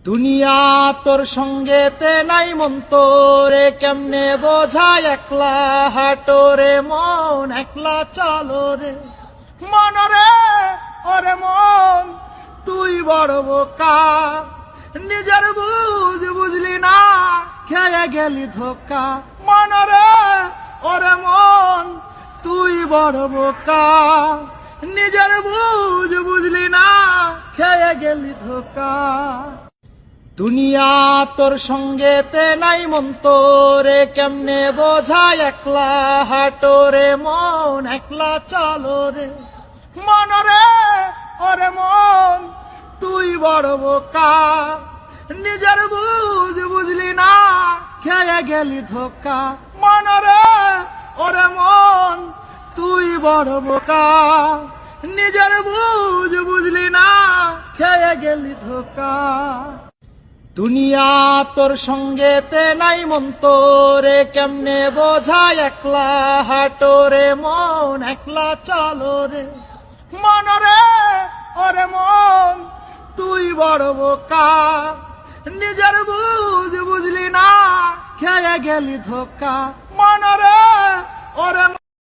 দুনিয়া তোর সঙ্গেতে নাই মন তোরে কেমনে বোঝায় একলা হাঁটো রে মন একলা চলো রে মন রে ওরে মন তুই বড় বোকা নিজের বুঝ বুঝলি না খেয়ে গেলি ধোকা মন রে ওরে মন তুই বড় বোকা নিজের বুঝ বুঝলি না খেয়ে গেলি ধোকা দুনিয়া তোর সঙ্গেতে নাই মন তোরে কেমনে বোঝায় একলা হাঁটো রে মন একলা চলো রে মন রে ওরে মন তুই বড় বোকা নিজের বুঝ বুঝলি না খেয়ে গেলি ধোকা মন রে ওরে মন তুই বড় বোকা নিজের বুঝ বুঝলি না খেয়ে গেলি ধোকা দুনিয়া তোর সঙ্গেতে নাই মন তোরে কেমনে বোঝায় একলা হাঁটো রে মন একলা চলো রে মন রে ওরে মন তুই বড় বোকা নিজের বুঝ বুঝলি না খেয়ে গেলি ধোকা মন রে ওরে